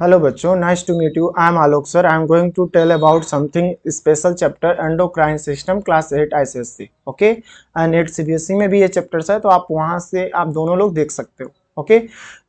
Hello बच्चों, nice to meet you. I am Alok sir. I am going to tell about something special chapter endocrine system class 8 ICSC. Okay, and 8 CBSE में भी ये chapters है, तो आप वहाँ से आप दोनों लोग देख सकते हो. Okay,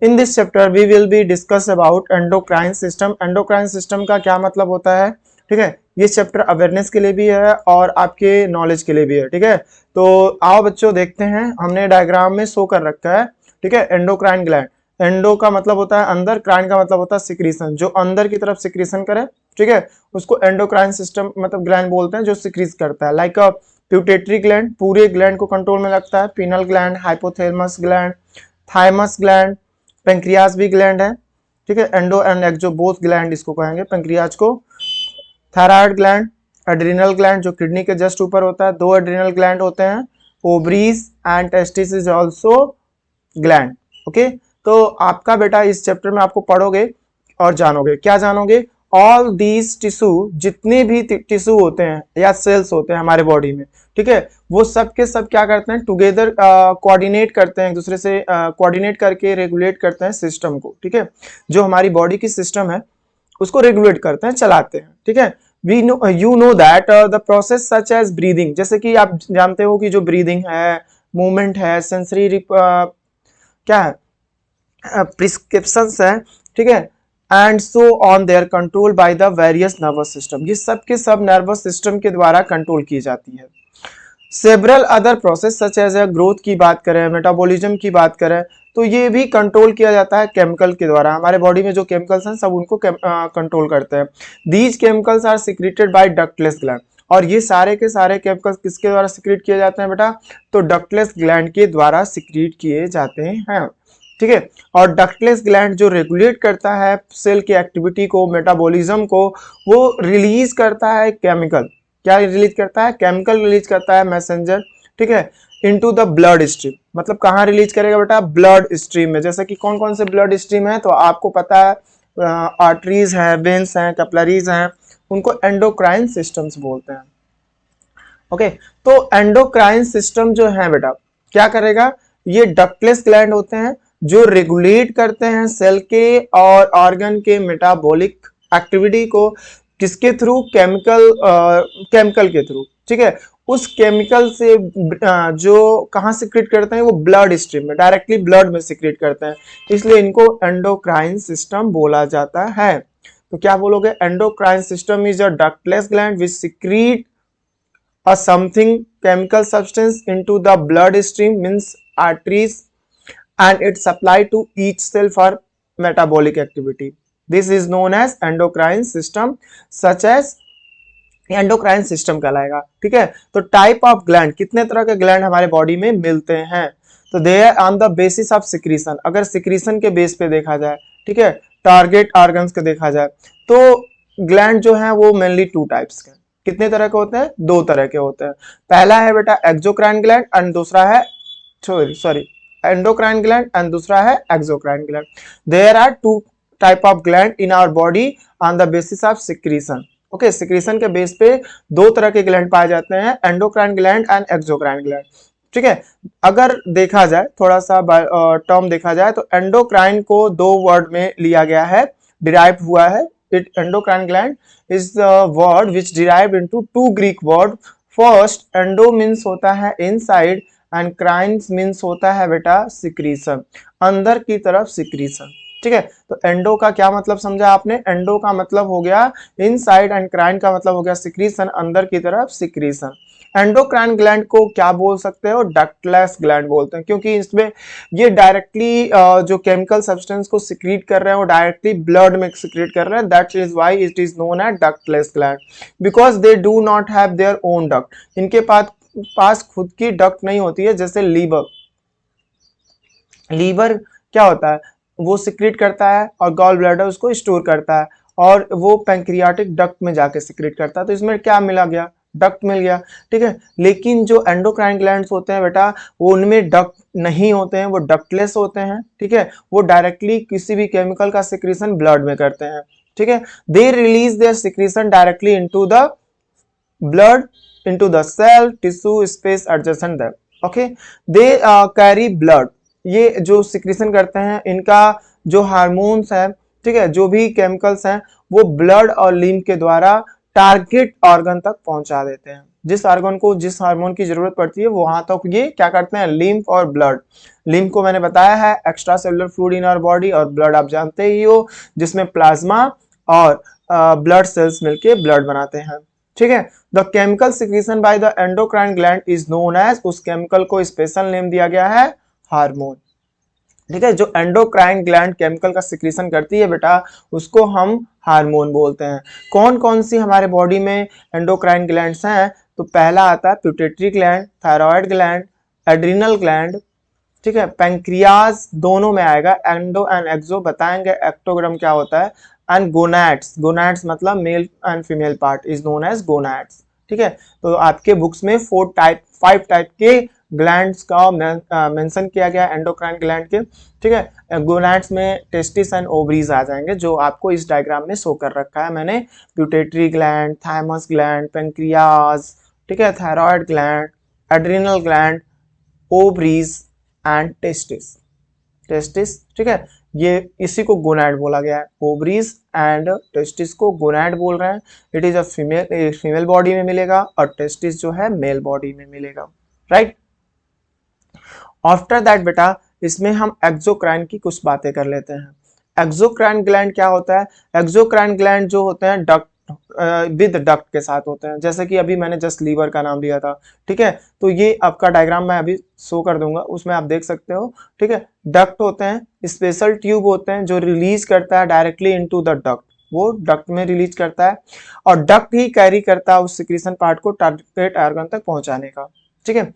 in this chapter we will be discuss about endocrine system. Endocrine system का क्या मतलब होता है, ठीक है. ये चैप्टर अवेयरनेस के लिए भी है और आपके नॉलेज के लिए भी है, ठीक है. तो आओ बच्चों देखते हैं, हमने डायग्राम में शो कर रखा है, ठीक है. एंडोक्राइन ग्लैंड, एंडो का मतलब होता है अंदर, क्राइन का मतलब होता है सिक्रीशन, जो अंदर की तरफ सिक्रीशन करे, ठीक है, उसको एंडोक्राइन सिस्टम मतलब ग्लैंड बोलते हैं, जो सिक्रीज करता है. लाइक प्यूटेटरी ग्लैंड पूरे ग्लैंड को कंट्रोल में रखता है, pineal gland, hypothalamus gland, thymus gland, pancreas भी ग्लैंड है, ठीक है. Endo and exo both gland इसको कहेंगे, पेंक्रियाज को. थायराइड ग्लैंड, एड्रिनल ग्लैंड जो किडनी के जस्ट ऊपर होता है, 2 एड्रिनल ग्लैंड होते हैं, ovaries and testis is also gland. Okay, तो आपका बेटा इस चैप्टर में आपको पढ़ोगे और जानोगे, क्या जानोगे, ऑल दीज टिश्यू, जितने भी टिश्यू होते हैं या सेल्स होते हैं हमारे बॉडी में, ठीक है, वो सब के सब क्या करते हैं, टुगेदर कोऑर्डिनेट करते हैं, एक दूसरे से कोऑर्डिनेट करके रेगुलेट करते हैं सिस्टम को, ठीक है. जो हमारी बॉडी की सिस्टम है उसको रेगुलेट करते हैं, चलाते हैं, ठीक है. We know, you know that the process such as breathing, जैसे कि आप जानते हो कि जो ब्रीदिंग है, मूवमेंट है, सेंसरी क्या है, प्रिस्क्रिप्शंस है, ठीक है, and so on their control by the various nervous system, ये सब के सब नर्वस सिस्टम के द्वारा कंट्रोल की जाती है. Several other process such as growth की बात करें, मेटाबॉलिज्म की बात करें, तो ये भी कंट्रोल किया जाता है केमिकल के द्वारा. हमारे बॉडी में जो केमिकल्स हैं सब उनको कंट्रोल करते हैं. These chemicals are secreted by ductless gland, और ये सारे के सारे केमिकल्स किसके द्वारा सिक्रेट किए जाते हैं बेटा, तो डक्टलेस ग्लैंड के द्वारा सिक्रेट किए जाते हैं, ठीक है. और डक्टलेस ग्लैंड जो रेगुलेट करता है सेल की एक्टिविटी को, मेटाबॉलिज्म को, वो रिलीज करता है केमिकल. क्या रिलीज करता है, केमिकल रिलीज करता है, मैसेंजर, ठीक है, इनटू द ब्लड स्ट्रीम. मतलब कहाँ रिलीज करेगा बेटा, ब्लड स्ट्रीम में. जैसे कि कौन कौन से ब्लड स्ट्रीम है, तो आपको पता है आर्टरीज हैं, वेन्स हैं, कैपिलरीज हैं, उनको एंडोक्राइन सिस्टम्स बोलते हैं. ओके, तो एंडोक्राइन सिस्टम जो है बेटा क्या करेगा, ये डक्टलेस ग्लैंड होते हैं जो रेगुलेट करते हैं सेल के और ऑर्गन के मेटाबॉलिक एक्टिविटी को, किसके थ्रू, केमिकल के थ्रू, ठीक है. उस केमिकल से जो कहाँ सिक्रेट करते हैं, वो ब्लड स्ट्रीम में, डायरेक्टली ब्लड में सिक्रेट करते हैं, इसलिए इनको एंडोक्राइन सिस्टम बोला जाता है. तो क्या बोलोगे, endocrine system is a ductless gland which secrete a something chemical substance into the blood stream, means arteries, and it's supplied to each cell for metabolic activity. This is known as endocrine system, such as endocrine system कहलाएगा, ठीक है. तो type of gland, कितने तरह के gland हमारे body में मिलते हैं, तो they are on the basis of secretion. अगर सिक्रीशन के बेस पे देखा जाए, ठीक है, टारगेट ऑर्गन्स को देखा जाए, तो ग्लैंड जो है वो मेनली 2 टाइप्स के, कितने तरह के होते हैं, 2 तरह के होते हैं. पहला है बेटा एक्सोक्राइन ग्लैंड एंड दूसरा है सॉरी एंडोक्राइन ग्लैंड एंड दूसरा है exocrine gland. There are 2 type of gland in our body on the basis of secretion. Okay, secretion के बेस पे 2 तरह के ग्लैंड पाए जाते हैं, endocrine gland and exocrine gland, ठीक है. अगर देखा जाए थोड़ा सा टर्म देखा जाए, तो एंडोक्राइन को 2 वर्ड में लिया गया है, डिराइव हुआ है. Endocrine gland is the word which derived into 2 Greek word. First, endo means होता है inside and crines means होता है बेटा secretion, अंदर की तरफ secretion, ठीक है. तो एंडो का क्या मतलब समझा आपने, एंडो का मतलब हो गया इनसाइड एंड क्राइन का मतलब हो गया सिक्रीशन, अंदर की तरफ सिक्रीशन. एंडोक्राइन ग्लैंड को क्या बोल सकते हो, डक्टलेस ग्लैंड बोलते हैं, क्योंकि इसमें ये डायरेक्टली जो केमिकल सब्सटेंस को सिक्रीट कर रहे हैं वो डायरेक्टली ब्लड में सिक्रीट कर रहे हैं. That is why it is known as ductless gland, because they do not have their own duct. इनके पास खुद की डक्ट नहीं होती है. जैसे लीवर क्या होता है, वो सिक्रीट करता है और गॉल ब्लैडर उसको स्टोर करता है, और वो पैंक्रियाटिक डक्ट में जाके सिक्रीट करता है. तो इसमें क्या मिला गया, डक्ट मिल गया, ठीक है. लेकिन जो एंडोक्राइन ग्लैंड्स होते हैं बेटा, वो उनमें डक्ट नहीं होते हैं, वो डक्टलेस होते हैं, ठीक है. वो डायरेक्टली किसी भी केमिकल का सिक्रीशन ब्लड में करते हैं, ठीक है. They release their secretion directly into the blood, into the cell tissue space adjacent that. Okay, they carry blood. ये जो सिक्रीशन करते हैं, इनका जो हार्मोन्स है ठीक है, जो भी केमिकल्स हैं वो ब्लड और लिम्फ के द्वारा टारगेट ऑर्गन तक पहुंचा देते हैं। जिस ऑर्गन को जिस हार्मोन की जरूरत पड़ती है वहां तक ये क्या करते हैं, लिम्फ और ब्लड। लिम्फ को मैंने बताया है extra cellular fluid in our body, और ब्लड आप जानते ही हो जिसमें प्लाज्मा और ब्लड सेल्स मिलके ब्लड बनाते हैं। ठीक है, the chemical secretion by the endocrine gland is known as, उस केमिकल को स्पेशल नेम दिया गया है हार्मोन। ठीक है, जो एंडोक्राइन ग्लैंड केमिकल का सिक्रीशन करती है बेटा उसको हम हार्मोन बोलते हैं। कौन कौन सी हमारे बॉडी में एंडोक्राइन ग्लैंड्स हैं, तो पहला आता है प्यूटेटरी gland, thyroid gland, adrenal gland, ठीक है, पैंक्रियाज दोनों में आएगा, एंडो एंड एक्सो बताएंगे एक्टोग्राम क्या होता है, एंड गोनैड्स, गोनैड्स मतलब male and female part is known as gonads. ठीक है, तो आपके बुक्स में 5 टाइप के ग्लैंड्स का मेंशन किया गया एंडोक्राइन ग्लैंड के। ठीक है, गोनैड्स में टेस्टिस एंड ओवरीज आ जाएंगे जो आपको इस डायग्राम में शो कर रखा है मैंने, प्यूटेटरी ग्लैंड, थाइमस ग्लैंड, पैंक्रियाज, ठीक है, thyroid gland, adrenal gland, ovaries and testis, testis. ठीक है, ये इसी को गोनैड बोला गया है, ओवरीज एंड टेस्टिस को गोनैड बोल रहे हैं। It is a female body में मिलेगा और टेस्टिस जो है मेल बॉडी में मिलेगा, राइट। आफ्टर दैट बेटा इसमें हम एक्सोक्राइन की कुछ बातें कर लेते हैं। एक्सोक्राइन ग्लैंड क्या होता है, एक्सोक्राइन ग्लैंड जो होते हैं डक्ट विद डक्ट के साथ होते हैं, जैसे कि अभी मैंने जस्ट लीवर का नाम लिया था। ठीक है, तो ये आपका डायग्राम मैं अभी शो कर दूंगा, उसमें आप देख सकते हो। ठीक है, डक्ट होते हैं, स्पेशल ट्यूब होते हैं जो रिलीज करता है डायरेक्टली इनटू द डक्ट, वो डक्ट में रिलीज करता है और डक्ट ही कैरी करता है उस सिक्रीशन पार्ट को टारगेट ऑर्गन तक पहुंचाने का। ठीक है,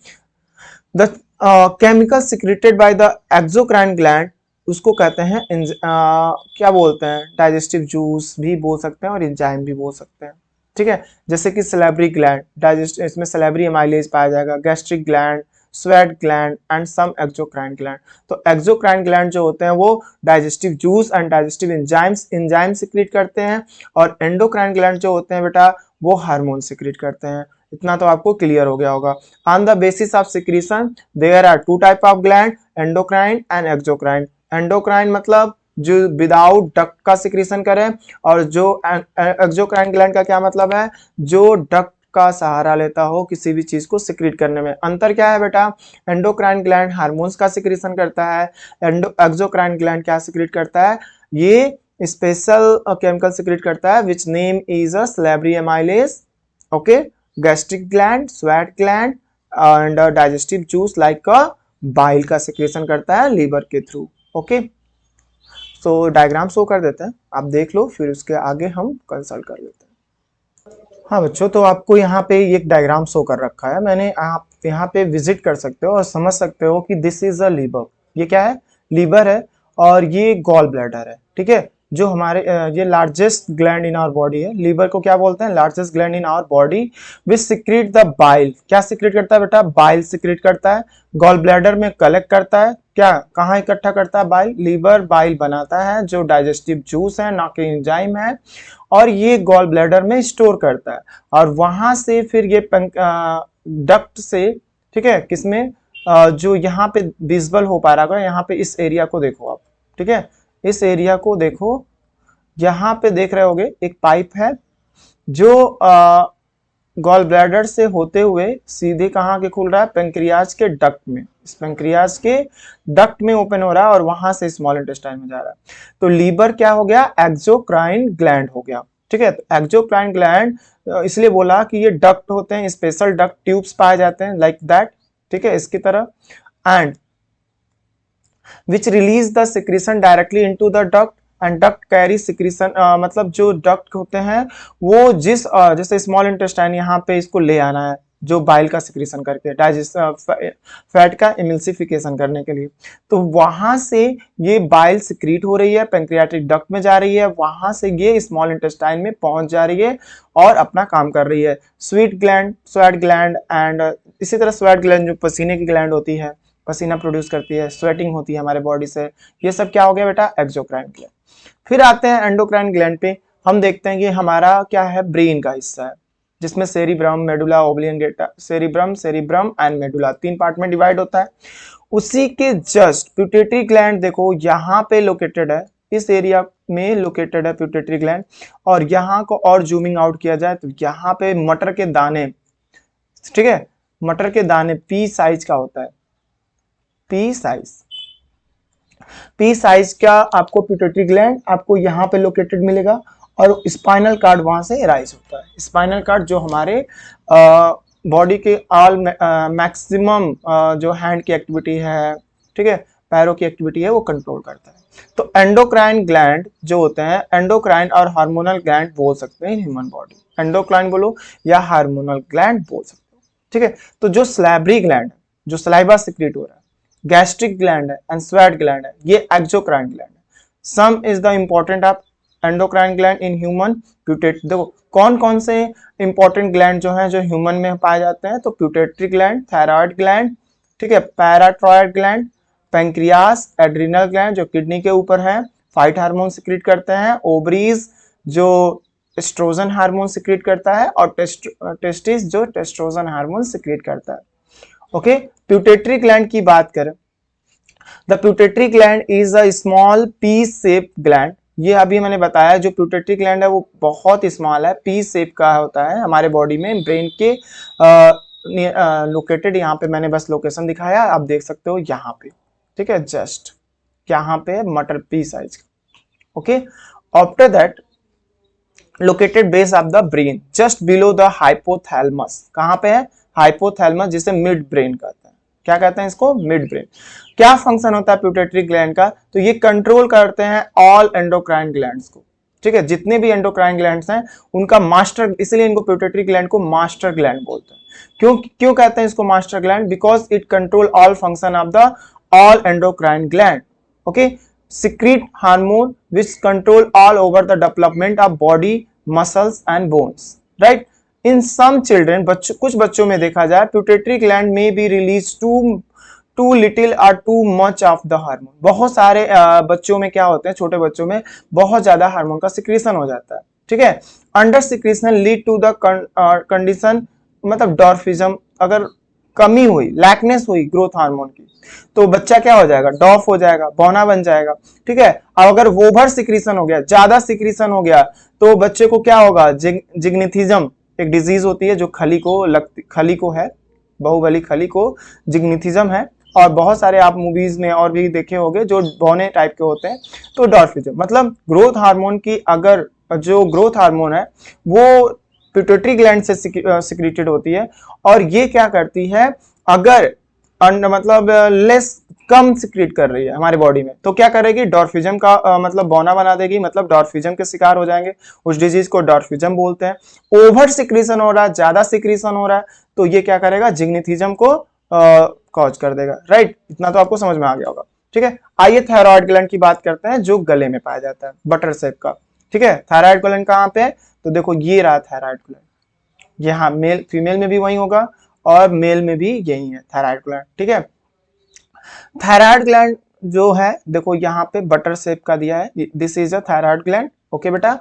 the chemical secreted by the exocrine gland उसको कहते हैं क्या बोलते हैं, डाइजेस्टिव जूस भी बोल सकते हैं और एंजाइम भी बोल सकते हैं। ठीक है, जैसे कि सैलिवरी ग्लैंड, डाइजेस्ट इसमें सैलिवरी एमाइलेज पाया जाएगा, gastric gland, sweat gland and some exocrine gland. तो एक्सोक्राइन ग्लैंड जो होते हैं वो digestive juice and digestive enzyme secrete करते हैं, और एंडोक्राइन ग्लैंड जो होते हैं बेटा वो हार्मोन सिक्रीट करते हैं। इतना तो आपको क्लियर हो गया होगा। On the basis of secretion there are 2 type of gland, endocrine and exocrine. Endocrine मतलब जो विदाउट डक्ट का सिक्रीशन करें, और जो एक्सोक्राइन ग्लैंड का क्या मतलब है, जो डक्ट का सहारा लेता हो किसी भी चीज को सिक्रीट करने में। अंतर क्या है बेटा, एंडोक्राइन ग्लैंड हार्मोन्स का सिक्रीशन करता है, एक्सोक्राइन ग्लैंड क्या सिक्रीट करता है, ये स्पेशल केमिकल सिक्रीट करता है which name is a salivary amylase, okay, gastric gland, sweat gland and digestive juice like bile का सिक्रेशन करता है लीवर के थ्रू। ओके, सो डायग्राम शो कर देते हैं, आप देख लो, फिर उसके आगे हम कंसल्ट कर लेते हैं। हाँ बच्चों, तो आपको यहाँ पे एक डायग्राम शो कर रखा है मैंने, आप यहाँ पे विजिट कर सकते हो और समझ सकते हो कि दिस इज अ लीवर। ये क्या है, लीवर है, और ये गॉल ब्लैडर है। ठीक है, जो हमारे ये largest gland in our body है। लीवर को क्या बोलते हैं, largest gland in our body which secrete the bile. क्या सिक्रीट करता है बेटा, बाइल सिक्रीट करता है। गॉल ब्लैडर में कलेक्ट करता है, क्या कहाँ इकट्ठा करता है, बाइल। लीवर बाइल बनाता है जो डाइजेस्टिव जूस है, ना कि एंजाइम है, और ये गॉल ब्लैडर में स्टोर करता है, और वहां से फिर ये डक्ट से, ठीक है, किसमें जो यहाँ पे विजिबल हो पा रहा है, यहाँ पे इस एरिया को देखो आप। ठीक है, इस एरिया को देखो, यहाँ पे देख रहे होगे एक पाइप है जो गॉल ब्लैडर से होते हुए सीधे कहाँ के खुल रहा है, पेंक्रियाज के डक्ट में। इस पेंक्रियाज के डक्ट में ओपन हो रहा है और वहां से स्मॉल इंटेस्टाइन में जा रहा है। तो लीवर क्या हो गया, एक्सोक्राइन ग्लैंड हो गया। ठीक है, तो एक्सोक्राइन ग्लैंड इसलिए बोला कि ये डक्ट होते हैं, स्पेशल डक्ट ट्यूब्स पाए जाते हैं लाइक दैट। ठीक है, इसकी तरह, and which release the secretion directly into the duct and duct carry secretion, मतलब जो डक्ट होते हैं वो जैसे स्मॉल इंटेस्टाइन यहाँ पे इसको ले आना है, जो बाइल का सिक्रीशन करके डाइजेस्ट फैट का इमल्सिफिकेशन करने के लिए। तो वहां से ये बाइल सिक्रीट हो रही है, पेंक्रियाटिक डक्ट में जा रही है, वहां से ये स्मॉल इंटेस्टाइन में पहुंच जा रही है और अपना काम कर रही है। स्वेट ग्लैंड एंड इसी तरह स्वेट ग्लैंड जो पसीने की ग्लैंड होती है, पसीना प्रोड्यूस करती है, स्वेटिंग होती है हमारे बॉडी से, ये सब क्या हो गया बेटा, एक्सोक्राइन ग्लैंड। फिर आते हैं एंडोक्राइन ग्लैंड पे। हम देखते हैं कि हमारा क्या है, ब्रेन का हिस्सा है, जिसमें cerebrum, medulla oblongata, cerebrum and medulla 3 part में डिवाइड होता है। उसी के जस्ट पिट्यूटरी ग्लैंड देखो यहाँ पे लोकेटेड है, इस एरिया में लोकेटेड है पिट्यूटरी ग्लैंड। और यहाँ को और जूमिंग आउट किया जाए तो यहाँ पे मटर के दाने, ठीक है, मटर के दाने पी साइज का होता है, पी साइज का आपको पिट्यूटरी ग्लैंड आपको यहाँ पे लोकेटेड मिलेगा। और स्पाइनल कार्ड वहां से राइज होता है। स्पाइनल कार्ड जो हमारे बॉडी के ऑल मैक्सिमम जो हैंड की एक्टिविटी है, ठीक है, पैरों की एक्टिविटी है, वो कंट्रोल करता है। तो एंडोक्राइन ग्लैंड जो होते हैं, एंडोक्राइन और हार्मोनल ग्लैंड बोल सकते हैं ह्यूमन बॉडी। एंडोक्राइन बोलो या हार्मोनल ग्लैंड बोल सकते हो, ठीक है। तो जो सलाइवरी ग्लैंड है, जो सलाइवा सिक्रीट हो रहा है, गैस्ट्रिक ग्लैंड है एंड स्वेट ग्लैंड है, ये एक्सोक्राइन ग्लैंड है। सम is the important of endocrine gland in human pituitary. देखो कौन कौन से इंपॉर्टेंट ग्लैंड जो हैं जो ह्यूमन में पाए जाते हैं, तो पिट्यूटरी ग्लैंड, थायराइड ग्लैंड, ठीक है, parathyroid gland, pancreas, adrenal gland जो किडनी के ऊपर है, फाइट हार्मोन सिक्रीट करते हैं, ओवरीज जो एस्ट्रोजन हार्मोन सिक्रीट करता है, और टेस्टिस जो टेस्ट्रोजन हार्मोन सिक्रीट करता है। ओके, पिट्यूटरी ग्लैंड की बात करें, the pituitary gland is a small P shape gland. ये अभी मैंने बताया जो पिट्यूटरी ग्लैंड है वो बहुत स्मॉल है, पी शेप का होता है, हमारे बॉडी में ब्रेन के लोकेटेड। यहाँ पे मैंने बस लोकेशन दिखाया, आप देख सकते हो यहाँ पे, ठीक है, जस्ट यहाँ पे मटर पी साइज का। Okay, after that located base of the brain just below the hypothalamus. कहाँ पे है? हाइपोथैलेमस, जिसे मिड ब्रेन कहते हैं। क्या कहते हैं इसको? Mid brain. क्या फंक्शन होता है पिट्यूटरी ग्लैंड का? तो ये कंट्रोल करते हैं ऑल एंडोक्राइन ग्लैंड्स को, ठीक है, जितने भी एंडोक्राइन ग्लैंड्स हैं उनका मास्टर, इसलिए इनको पिट्यूटरी ग्लैंड को मास्टर ग्लैंड बोलते हैं। क्यों कहते हैं इसको master gland? Because it control all function of the all endocrine gland. Okay, secrete hormone which control all over the development of body muscles and bones, right? in some children, कुछ बच्चों में देखा जाए पिट्यूटरी ग्लैंड में be release to little और too much of the hormone. बहुत सारे बच्चों में क्या होते हैं, छोटे बच्चों में बहुत ज्यादा हार्मोन का सिक्रीशन हो जाता है, ठीक है। Under secretion lead to the condition, मतलब डॉर्फिज्म। अगर कमी हुई, लैकनेस हुई ग्रोथ हार्मोन की, तो बच्चा क्या हो जाएगा? डॉफ हो जाएगा, बौना बन जाएगा, ठीक है। अब अगर ओवर सिक्रीशन हो गया, ज्यादा सिक्रीशन हो गया, तो बच्चे को क्या होगा? जिग्निथिज्म एक डिजीज होती है जो खली को है, बाहुबली खली को जिग्निथिज्म है। और बहुत सारे आप मूवीज में और भी देखे होंगे जो बौने टाइप के होते हैं। तो डॉर्फिज्म मतलब ग्रोथ हार्मोन की, अगर जो ग्रोथ हार्मोन है वो पिट्यूटरी ग्लैंड से सिक्रीटेड होती है, और ये क्या करती है, अगर मतलब लेस कम सिक्रीट कर रही है हमारे बॉडी में, तो क्या करेगी? डॉर्फिज्म का मतलब बौना बना देगी, मतलब डॉर्फिज्म के शिकार हो जाएंगे। उस डिजीज को डॉर्फिज्म बोलते हैं। ओवर सिक्रीशन हो रहा है, ज्यादा सिक्रीशन हो रहा है, तो ये क्या करेगा? जिग्निथिज्म को कॉज कर देगा, राइट। इतना तो आपको समझ में आ गया होगा, ठीक है। आइए थायराइड ग्लैंड की बात करते हैं, जो गले में पाया जाता है, बटर शेप का, ठीक है। थायराइड ग्लैंड कहाँ पे है? तो देखो ये रहा थायराइड ग्लैंड। यहाँ मेल फीमेल में भी वही होगा और मेल में भी यही है थायराइड ग्लैंड, ठीक है। थायराइड ग्लैंड जो है, देखो यहाँ पे बटर शेप का दिया है, this is a thyroid gland. Okay बेटा,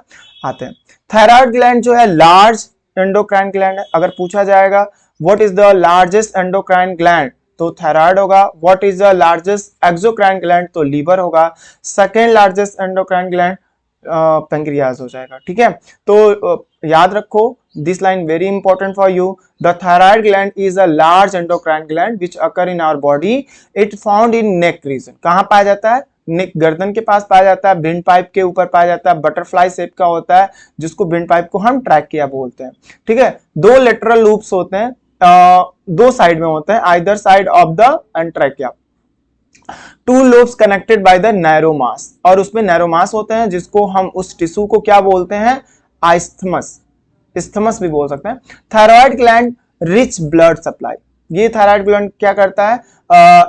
आते हैं। थायराइड ग्लैंड जो है लार्ज एंडोक्राइन ग्लैंड है। अगर पूछा जाएगा what is the largest endocrine gland, तो थायराइड होगा। What is the largest exocrine gland, तो लीवर होगा। Second largest endocrine gland pancreas हो जाएगा, ठीक है। तो याद रखो, this line very important for you. The thyroid gland is a large endocrine gland which occur in our body. It found in neck region. कहाँ पाया जाता है? नेक, गर्दन के पास पाया जाता है, विंड पाइप के ऊपर पाया जाता है, बटरफ्लाई शेप का होता है, जिसको विंड पाइप को हम ट्रैकिया बोलते हैं, ठीक है। दो लेटरल लूप्स होते हैं, दो साइड में होते हैं, either side of the trachea. Two lobes connected by the narrow mass, और उसमें नैरो मास होते हैं, जिसको हम उस टिश्यू को क्या बोलते हैं? आइस्थमस, इस्थमस भी बोल सकते हैं। Thyroid gland rich blood supply. ये थायराइड ग्लैंड क्या करता है?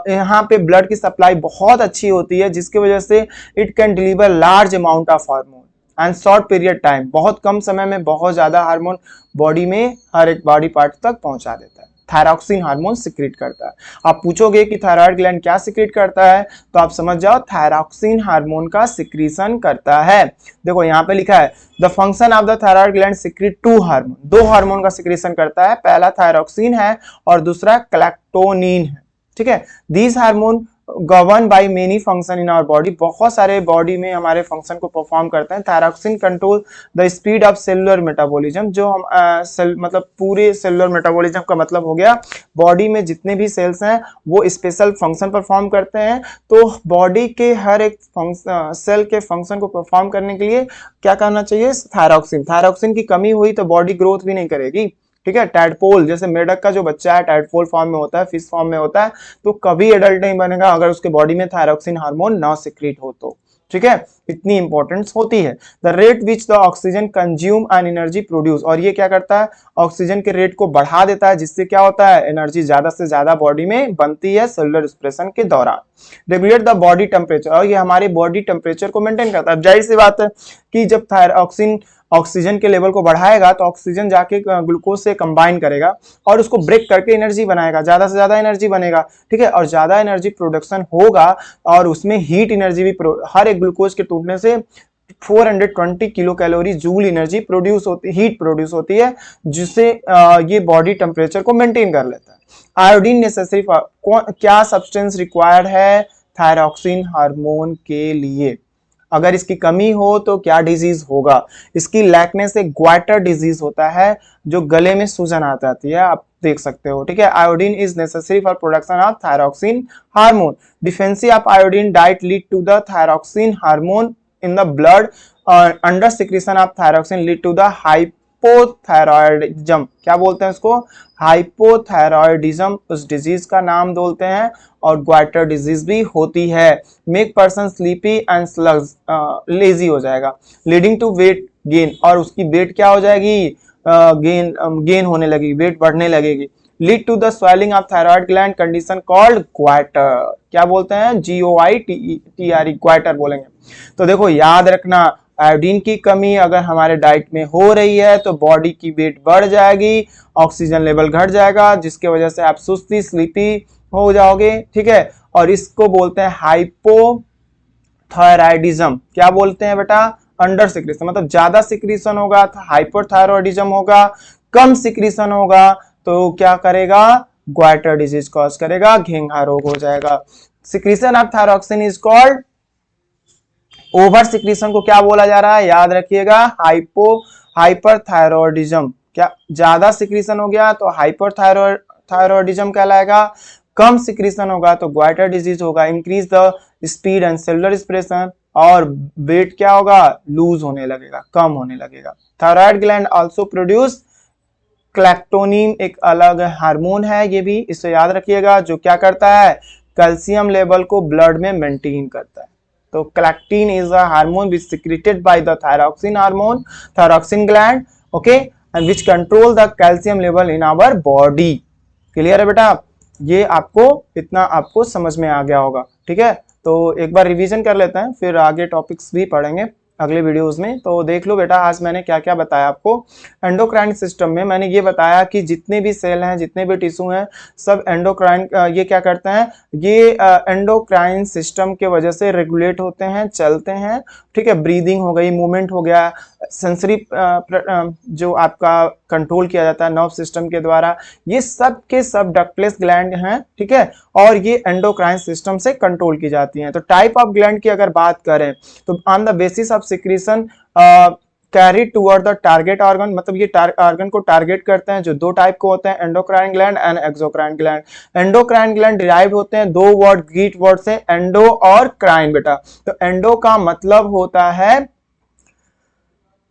यहाँ पे ब्लड की सप्लाई बहुत अच्छी होती है, जिसकी वजह से it can deliver large amount of hormone and short period time. बहुत कम समय में बहुत ज्यादा हार्मोन बॉडी में हर एक बॉडी पार्ट तक पहुंचा देता है। थायरॉक्सिन हार्मोन सिक्रीट करता है। आप पूछोगे कि थायराइड ग्लैंड क्या सिक्रीट करता है, तो आप समझ जाओ थायरॉक्सिन हार्मोन का सिक्रीशन करता है। देखो यहाँ पे लिखा है the function of the thyroid gland secrete two hormone. दो हार्मोन का सिक्रीशन करता है, पहला थायरॉक्सिन है और दूसरा क्लैक्टोनिन है, ठीक है। These hormone govern by many function in our body, बहुत सारे बॉडी में हमारे फंक्शन को परफॉर्म करते हैं। Thyroxine control the speed of cellular metabolism, जो हम मतलब पूरे सेलुलर मेटाबॉलिज्म का मतलब हो गया बॉडी में जितने भी सेल्स हैं वो स्पेशल फंक्शन परफॉर्म करते हैं। तो बॉडी के हर एक सेल के फंक्शन को परफॉर्म करने के लिए क्या करना चाहिए, थायरॉक्सिन। थायरॉक्सिन की कमी हुई तो बॉडी ग्रोथ भी नहीं करेगी, ठीक है। टैडपोल जैसे मेढक का जो बच्चा है टैडपोल फॉर्म में होता है, फिश फॉर्म में होता है, तो कभी एडल्ट नहीं बनेगा अगर उसके बॉडी में थायरॉक्सिन हार्मोन ना सिक्रीट हो तो, ठीक है। इतनी इंपॉर्टेंस होती है। The rate which the oxygen consume and energy produce, और ये क्या करता है, ऑक्सीजन के रेट को बढ़ा देता है, जिससे क्या होता है, एनर्जी ज्यादा से ज्यादा बॉडी में बनती है सेलुलर एक्सप्रेशन के दौरान। रेगुलेट द बॉडी टेम्परेचर, और ये हमारे बॉडी टेम्परेचर को मेंटेन करता है। जाहिर सी बात है कि जब थायरॉक्सिन ऑक्सीजन के लेवल को बढ़ाएगा तो ऑक्सीजन जाके ग्लूकोज से कंबाइन करेगा और उसको ब्रेक करके एनर्जी बनाएगा, ज्यादा से ज्यादा एनर्जी बनेगा, ठीक है। और ज्यादा एनर्जी प्रोडक्शन होगा और उसमें हीट एनर्जी भी, हर एक ग्लूकोज के टूटने से 420 kilo calorie joule energy produce होती, हीट प्रोड्यूस होती है, जिससे ये बॉडी टेम्परेचर को मेंटेन कर लेता है। आयोडीन नेसेसरी फॉर, क्या सब्सटेंस रिक्वायर्ड है थायरॉक्सिन हार्मोन के लिए, अगर इसकी कमी हो तो क्या डिजीज होगा, इसकी लैकनेस से ग्वाइटर डिजीज होता है, जो गले में सूजन आ जाती है, आप देख सकते हो, ठीक है। Iodine is necessary for production of thyroxine hormone. Deficiency of iodine diet lead to the thyroxine hormone in the blood, under secretion of thyroxine lead to the hypothyroidism, क्या बोलते हैं इसको, हाइपोथायरॉयडिज्म, उस डिजीज का नाम बोलते हैं, और ग्वाइटर डिजीज भी होती है। Make person sleepy and slugs, lazy हो जाएगा, लीडिंग टू वेट गेन, और उसकी वेट क्या हो जाएगी, गेन होने लगेगी, वेट बढ़ने लगेगी। Lead to the swelling of thyroid gland, condition called goitre, क्या बोलते हैं, GOITER, ग्वाइटर बोलेंगे। तो देखो याद रखना, आयोडीन की कमी अगर हमारे डाइट में हो रही है तो बॉडी की वेट बढ़ जाएगी, ऑक्सीजन लेवल घट जाएगा, जिसके वजह से आप सुस्ती, स्लीपी हो जाओगे, ठीक है। और इसको बोलते हैं हाइपोथायराइडिज्म, क्या बोलते हैं बेटा, अंडर सिक्रीशन, मतलब ज्यादा सिक्रीशन होगा तो हाइपोथायरॉयडिज्म होगा, कम सिक्रीशन होगा तो क्या करेगा, ग्वाइटर डिजीज कॉज करेगा, घेंघा रोग हो जाएगा। Secretion of thyroxine is called, over secretion को क्या बोला जा रहा है, याद रखिएगा, हाइपरथायरॉयडिज्म। क्या ज्यादा सिक्रीशन हो गया तो हाइपरथायरॉयडिज्म कहलाएगा, कम सिक्रीशन होगा तो ग्वाइटर डिजीज होगा। Increase the speed and cellular expression, और वेट क्या होगा, लूज होने लगेगा, कम होने लगेगा। थायराइड ग्लैंड आल्सो प्रोड्यूस क्लैक्टोनिन, एक अलग हार्मोन है ये भी, इसे याद रखिएगा, जो क्या करता है, कैल्शियम लेवल को ब्लड में मेंटेन करता है। तो क्लैक्टिन is a hormone which secreted by the thyroxine hormone, thyroxine gland, okay, and which control the calcium level in our body. Clear है बेटा, ये आपको इतना आपको समझ में आ गया होगा, ठीक है। तो एक बार रिवीजन कर लेते हैं, फिर आगे टॉपिक्स भी पढ़ेंगे अगले वीडियोस में। तो देख लो बेटा, आज मैंने क्या क्या बताया आपको। एंडोक्राइन सिस्टम में मैंने ये बताया कि जितने भी सेल हैं, जितने भी टिश्यू हैं, सब एंडोक्राइन, ये क्या करते हैं, ये एंडोक्राइन सिस्टम के वजह से रेगुलेट होते हैं, चलते हैं, ठीक है। ब्रीदिंग हो गई, मूवमेंट हो गया, सेंसरी जो आपका कंट्रोल किया जाता है नर्व सिस्टम के द्वारा, ये सब के सब डक्टलेस ग्लैंड हैं, ठीक है, और ये एंडोक्राइन सिस्टम से कंट्रोल की जाती हैं। तो टाइप ऑफ ग्लैंड की अगर बात करें तो on the basis of secretion carry toward the target organ, मतलब ये ऑर्गन को टारगेट करते हैं, जो दो टाइप को होते हैं, endocrine gland and exocrine gland. Endocrine gland derive होते हैं दो वर्ड, ग्रीक वर्ड से, एंडो और क्राइन बेटा। तो एंडो का मतलब होता है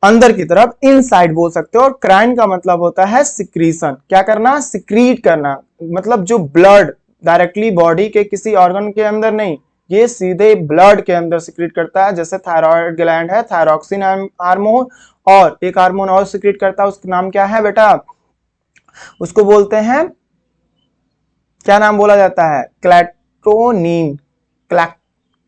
अंदर की तरफ, इनसाइड बोल सकते हो, और क्राइन का मतलब होता है सिक्रीशन, क्या करना, सिक्रीट करना, मतलब जो ब्लड डायरेक्टली बॉडी के किसी ऑर्गन के अंदर नहीं, ये सीधे ब्लड के अंदर सिक्रीट करता है। जैसे थायराइड ग्लैंड है, थायरॉक्सिन हार्मोन, और एक हार्मोन और सिक्रीट करता है, उसका नाम क्या है बेटा, उसको बोलते हैं, क्या नाम बोला जाता है, क्लैक्टोनिन,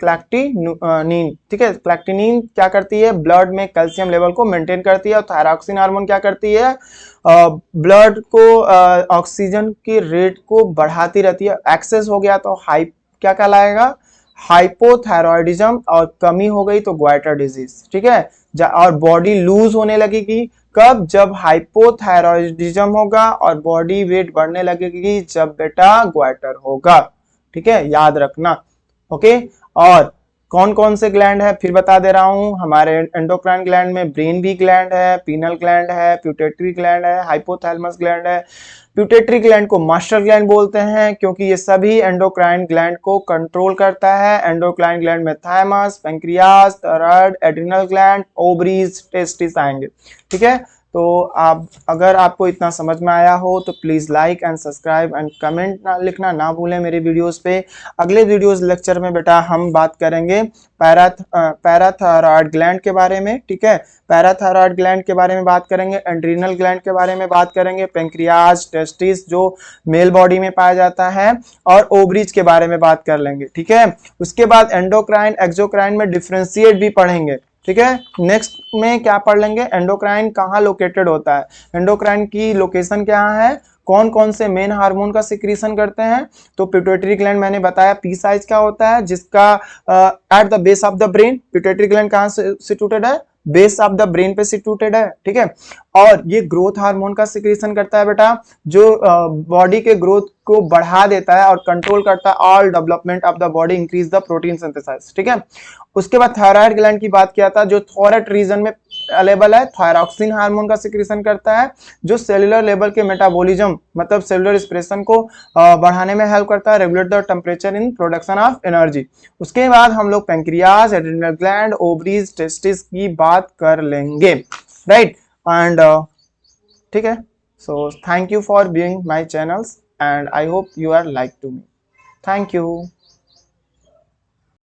क्लैक्टिनिन, ठीक है। क्लैक्टिनिन क्या करती है, ब्लड में कैल्शियम लेवल को मेंटेन करती है, और थायरॉक्सिन हार्मोन क्या करती है, ब्लड को ऑक्सीजन की रेट को बढ़ाती रहती है। एक्सेस हो गया तो क्या कहलाएगा, हाइपोथायरॉयडिज्म, और कमी हो गई तो ग्वाइटर डिजीज, ठीक है। और बॉडी लूज होने लगेगी कब, जब हाइपोथायरॉयडिज्म होगा, और बॉडी वेट बढ़ने लगेगी जब बेटा ग्वाइटर होगा, ठीक है, याद रखना। ओके। और कौन कौन से ग्लैंड है फिर बता दे रहा हूं, हमारे एंडोक्राइन ग्लैंड में ब्रेन भी ग्लैंड है, पीनल ग्लैंड है, प्यूटेटरी ग्लैंड है, हाइपोथैलेमस ग्लैंड है। प्यूटेटरी ग्लैंड को मास्टर ग्लैंड बोलते हैं क्योंकि ये सभी एंडोक्राइन ग्लैंड को कंट्रोल करता है। एंडोक्राइन ग्लैंड में thymus, pancreas, thyroid, adrenal gland, ovaries, testis आएंगे। ठीक है, तो आप अगर आपको इतना समझ में आया हो तो please like and subscribe and comment लिखना ना भूलें मेरे वीडियोस पे। अगले वीडियोस लेक्चर में बेटा हम बात करेंगे पैराथायरॉयड ग्लैंड के बारे में। ठीक है, पैराथायरॉयड ग्लैंड के बारे में बात करेंगे, एड्रिनल ग्लैंड के बारे में बात करेंगे, पेंक्रियाज, टेस्टिस जो मेल बॉडी में पाया जाता है, और ओवरीज के बारे में बात कर लेंगे। ठीक है, उसके बाद एंडोक्राइन एक्सोक्राइन में डिफ्रेंशिएट भी पढ़ेंगे। ठीक है, नेक्स्ट में क्या पढ़ लेंगे, एंडोक्राइन कहाँ लोकेटेड होता है, एंडोक्राइन की लोकेशन क्या है, कौन कौन से मेन हार्मोन का सिक्रीशन करते हैं। तो पिट्यूटरी ग्लैंड मैंने बताया पी साइज का होता है, जिसका at the base of the brain, pituitary gland कहाँ से सिचुएटेड है, बेस ऑफ द ब्रेन पे सिचुएटेड है। ठीक है, और ये ग्रोथ हार्मोन का सिक्रीशन करता है बेटा, जो बॉडी के ग्रोथ को बढ़ा देता है और कंट्रोल करता है all development of the body, increase the protein synthesise. ठीक है, उसके बाद थायराइड ग्लैंड की बात किया था, जो थॉयराइड रीजन में अवेलेबल है, थायरॉक्सिन हार्मोन का सिक्रीशन करता है, जो सेलुलर लेवल के मेटाबॉलिज्म मतलब सेलुलर एक्सप्रेशन को बढ़ाने में हेल्प करता है, regulate the temperature in production of energy. उसके बाद हम लोग pancreas, adrenal gland, ovaries, testis की बात कर लेंगे। राइट, एंड ठीक है, so thank you for viewing my channels and I hope you are like to me. Thank you.